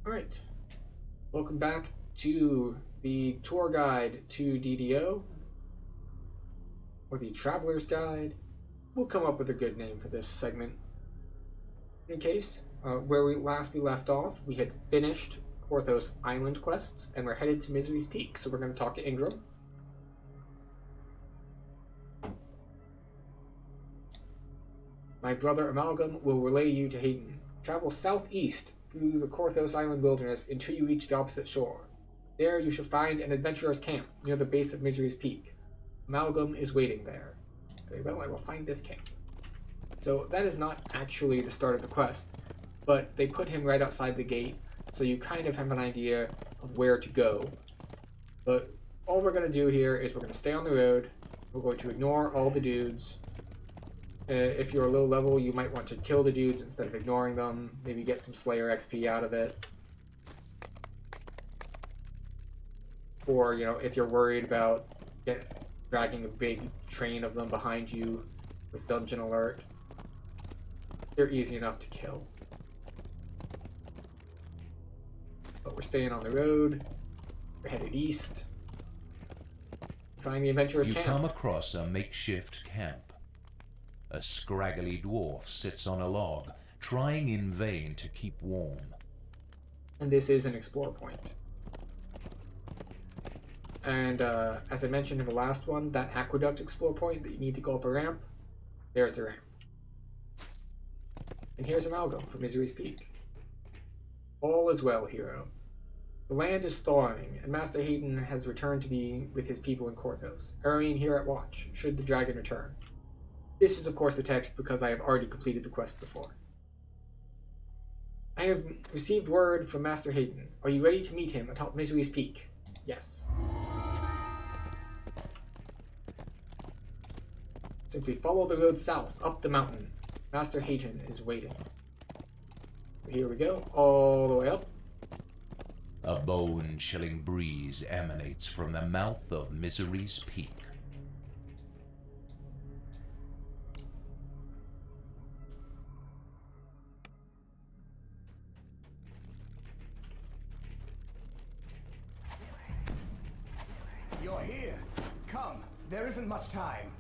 Alright, welcome back to the tour guide to DDO, or the Traveler's Guide. We'll come up with a good name for this segment. In case, where we left off, we had finished Korthos Island quests, and we're headed to Misery's Peak, so we're going to talk to Ingram. My brother Amalgam will relay you to Hayden. Travel southeast through the Korthos Island wilderness until you reach the opposite shore. There you shall find an adventurer's camp near the base of Misery's Peak. Amalgam is waiting there. Very well, I will find this camp. So that is not actually the start of the quest, but they put him right outside the gate, so you kind of have an idea of where to go. But all we're going to do here is we're going to stay on the road. We're going to ignore all the dudes. If you're a low level, you might want to kill the dudes instead of ignoring them. Maybe get some Slayer XP out of it. Or, if you're worried about dragging a big train of them behind you with Dungeon Alert, they're easy enough to kill. But we're staying on the road. We're headed east. Find the adventurer's camp. You come across a makeshift camp. A scraggly dwarf sits on a log, trying in vain to keep warm. And this is an explore point. And as I mentioned in the last one, that aqueduct explore point that you need to go up a ramp, there's the ramp. And here's Amalgam from Misery's Peak. All is well, hero. The land is thawing, and Master Hayden has returned to be with his people in Korthos. I remain here at watch, should the dragon return. This is, of course, the text because I have already completed the quest before. I have received word from Master Hayden. Are you ready to meet him atop Misery's Peak? Yes. Simply follow the road south, up the mountain. Master Hayden is waiting. Here we go, all the way up. A bone-chilling breeze emanates from the mouth of Misery's Peak. You're here. Come, there isn't much time.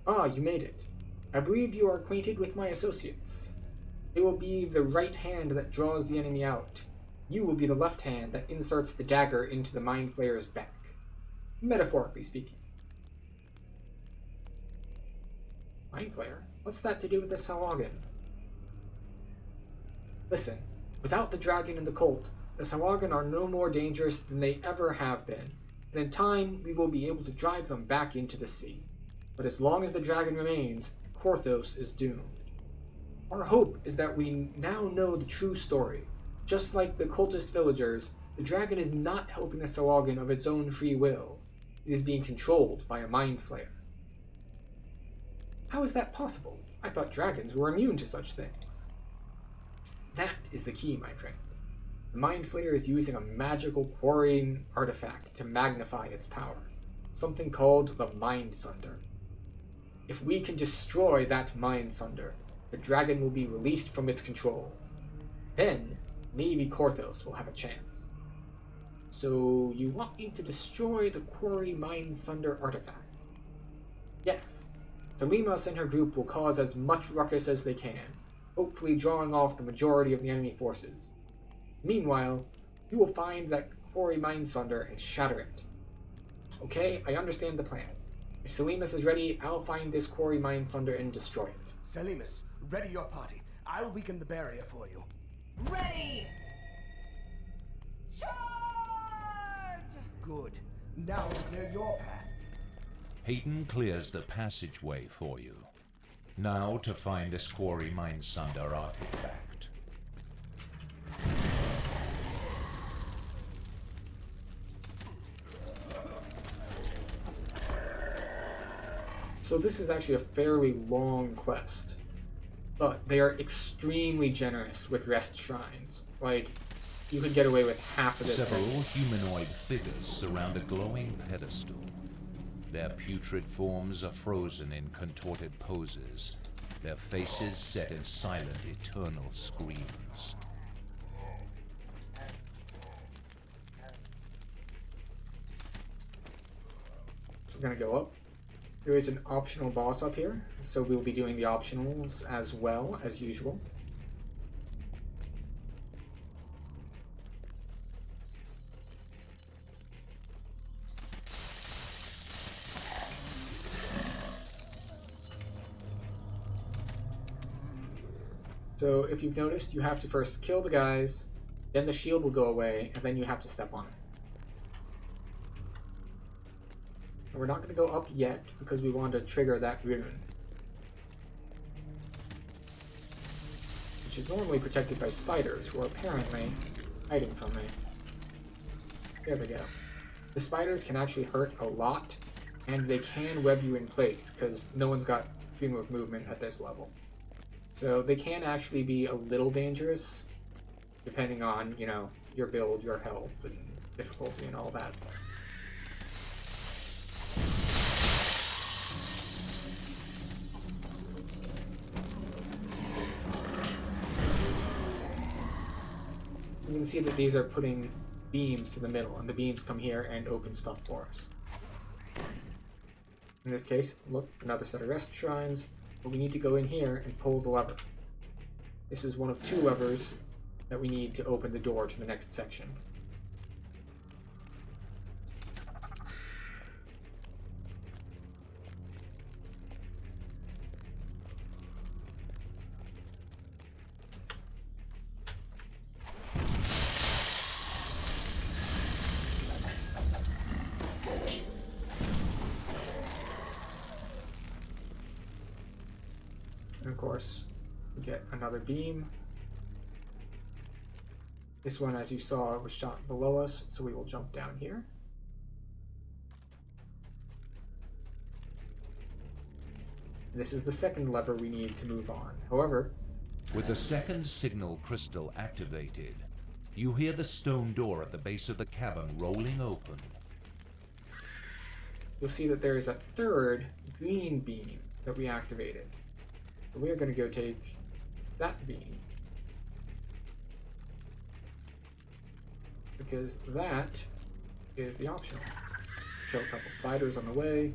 Ah, you made it. I believe you are acquainted with my associates. They will be the right hand that draws the enemy out. You will be the left hand that inserts the dagger into the Mind Flayer's back. Metaphorically speaking. Mind Flayer? What's that to do with the Sawagan? Listen, without the dragon and the colt, the Sawagan are no more dangerous than they ever have been, and in time we will be able to drive them back into the sea. But as long as the dragon remains, Korthos is doomed. Our hope is that we now know the true story. Just like the cultist villagers, the dragon is not helping the Sawagan of its own free will. It is being controlled by a Mind Flayer. How is that possible? I thought dragons were immune to such things. That is the key, my friend. The Mind Flayer is using a magical quarrying artifact to magnify its power, something called the Mind Sunder. If we can destroy that Mind Sunder, the dragon will be released from its control. Then, maybe Korthos will have a chance. So, you want me to destroy the Quarry Mind Sunder artifact? Yes. Selimas and her group will cause as much ruckus as they can, hopefully drawing off the majority of the enemy forces. Meanwhile, you will find that Quarry Mind Sunder and shatter it. Okay, I understand the plan. If Selimas is ready, I'll find this Quarry Mind Sunder and destroy it. Selimas, ready your party. I'll weaken the barrier for you. Ready! Charge! Good. Now to clear your path. Hayden clears the passageway for you. Now to find this Quarry Mind Sunder artifact. So this is actually a fairly long quest, but they are extremely generous with rest shrines. Like, you could get away with half of this Several thing. humanoid figures surround a glowing pedestal. Their putrid forms are frozen in contorted poses, their faces set in silent, eternal screams. So we're gonna go up. There is an optional boss up here, so we'll be doing the optionals as well as usual. So if you've noticed, you have to first kill the guys, then the shield will go away, and then you have to step on it. And we're not going to go up yet because we want to trigger that rune, which is normally protected by spiders, who are apparently hiding from me. There we go. The spiders can actually hurt a lot, and they can web you in place because no one's got freedom of movement at this level. So they can actually be a little dangerous, depending on, you know, your build, your health, and difficulty and all that. You can see that these are putting beams to the middle, and the beams come here and open stuff for us. In this case, look, another set of rest shrines. But we need to go in here and pull the lever. This is one of two levers that we need to open the door to the next section. And of course, we get another beam. This one, as you saw, was shot below us, so we will jump down here. And this is the second lever we need to move on. However, with the second signal crystal activated, you hear the stone door at the base of the cavern rolling open. You'll see that there is a third green beam that we activated. We are going to go take that beam, because that is the optional. Kill a couple spiders on the way.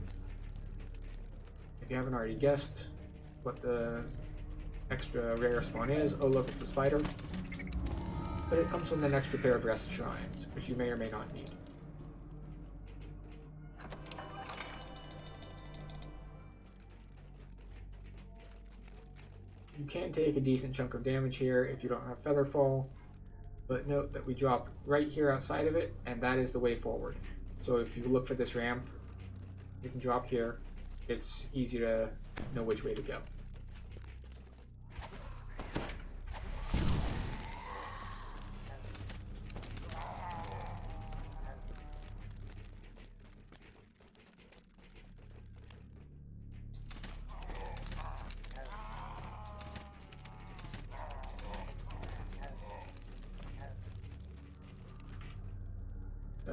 If you haven't already guessed what the extra rare spawn is, oh look, it's a spider. But it comes with an extra pair of rest shrines, which you may or may not need. You can take a decent chunk of damage here if you don't have Featherfall, but note that we drop right here outside of it, and that is the way forward. So if you look for this ramp, you can drop here. It's easy to know which way to go.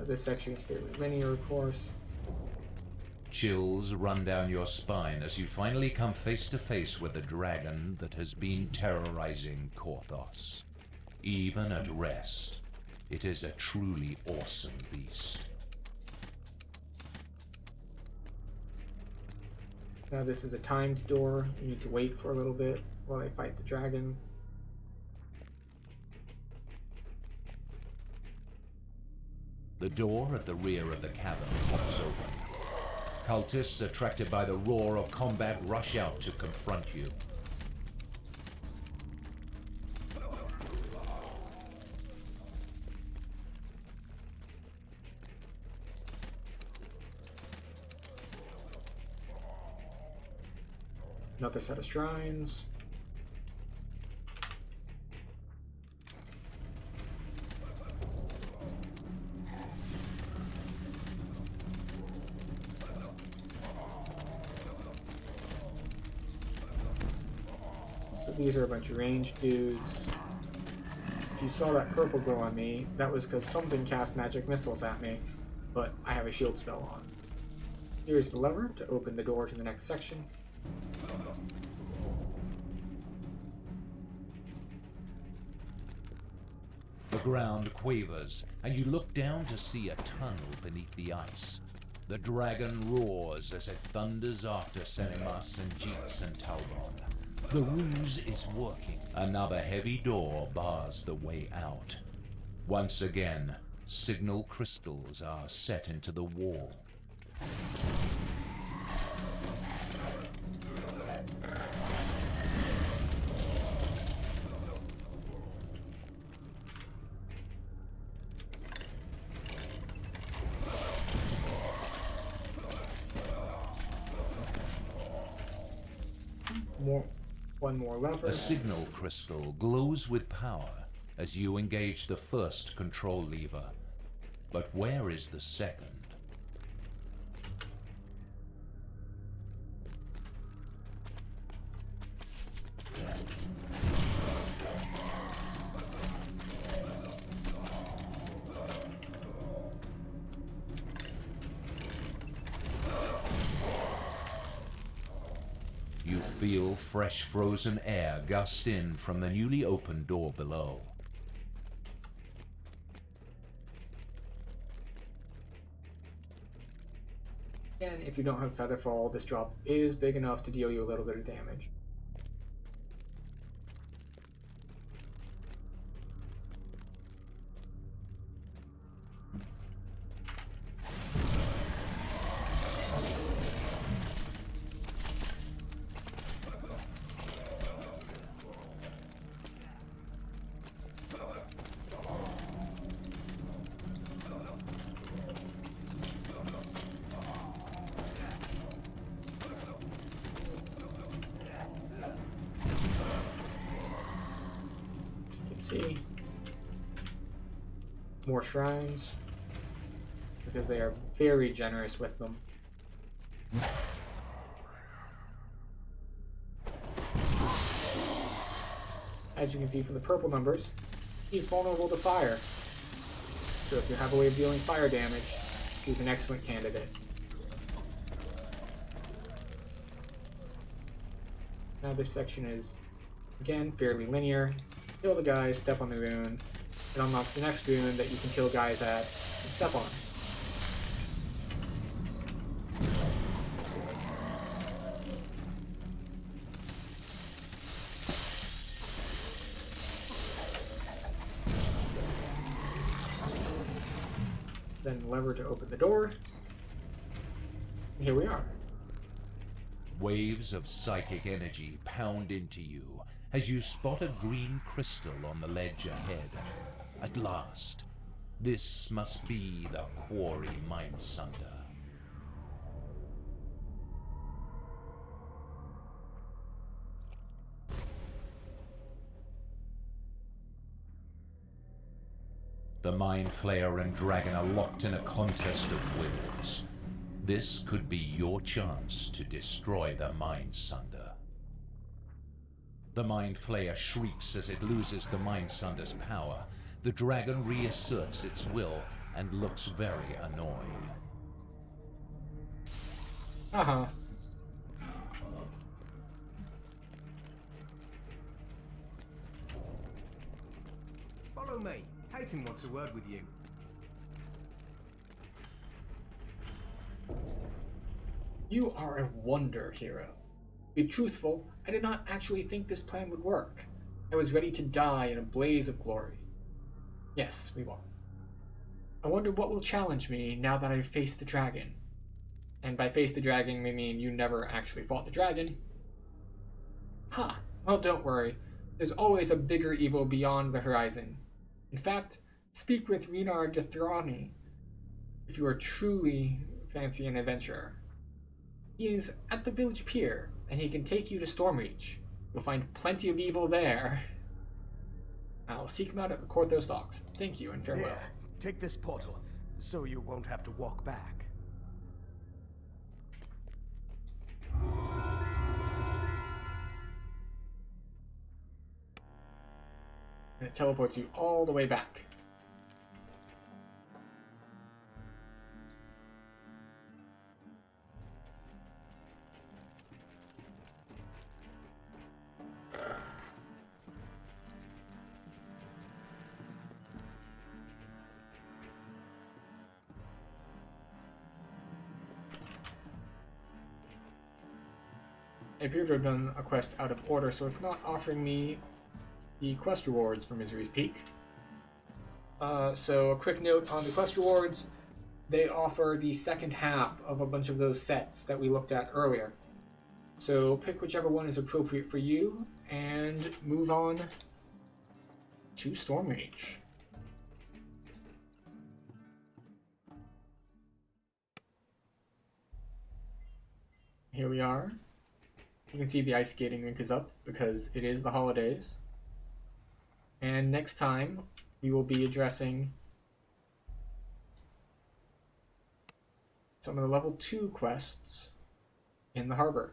This section is fairly linear, of course. Chills run down your spine as you finally come face to face with the dragon that has been terrorizing Korthos. Even at rest, it is a truly awesome beast. Now this is a timed door. You need to wait for a little bit while I fight the dragon. The door at the rear of the cavern pops open. Cultists attracted by the roar of combat rush out to confront you. Another set of shrines. So these are a bunch of ranged dudes. If you saw that purple glow on me, that was because something cast magic missiles at me, but I have a shield spell on. Here's the lever to open the door to the next section. ground quavers, and you look down to see a tunnel beneath the ice. The dragon roars as it thunders after Senemas and Jeets and Talbot. The ruse is working. Another heavy door bars the way out. Once again, signal crystals are set into the wall. One more lever. A signal crystal glows with power as you engage the first control lever. But where is the second? You feel fresh frozen air gust in from the newly opened door below. And if you don't have Featherfall, this drop is big enough to deal you a little bit of damage. See more shrines because they are very generous with them. As you can see from the purple numbers, he's vulnerable to fire. So if you have a way of dealing fire damage, he's an excellent candidate. Now this section is, again, fairly linear. Kill the guys, step on the rune. It unlocks the next rune that you can kill guys at and step on. Then lever to open the door. And here we are. Waves of psychic energy pound into you as you spot a green crystal on the ledge ahead. At last, this must be the quarry Mindsunder. The Mind Flayer and Dragon are locked in a contest of wills. This could be your chance to destroy the Mindsunder. The Mind Flayer shrieks as it loses the Mindsunder's power. The dragon reasserts its will and looks very annoyed. Uh-huh. Follow me. Hayton wants a word with you. You are a wonder, hero. To be truthful, I did not actually think this plan would work. I was ready to die in a blaze of glory. Yes, we won. I wonder what will challenge me now that I've faced the dragon. And by face the dragon, we mean you never actually fought the dragon. Ha! Well, don't worry. There's always a bigger evil beyond the horizon. In fact, speak with Renar Dethrani if you are truly fancy an adventurer. He is at the village pier, and he can take you to Stormreach. You'll find plenty of evil there. I'll seek him out at the Korthos docks. Thank you and farewell. Here, take this portal, so you won't have to walk back. And it teleports you all the way back. I appear to have done a quest out of order, so it's not offering me the quest rewards for Misery's Peak. So a quick note on the quest rewards. They offer the second half of a bunch of those sets that we looked at earlier. So pick whichever one is appropriate for you and move on to Stormrage. Here we are. You can see the ice skating rink is up because it is the holidays. And next time we will be addressing some of the level 2 quests in the harbor.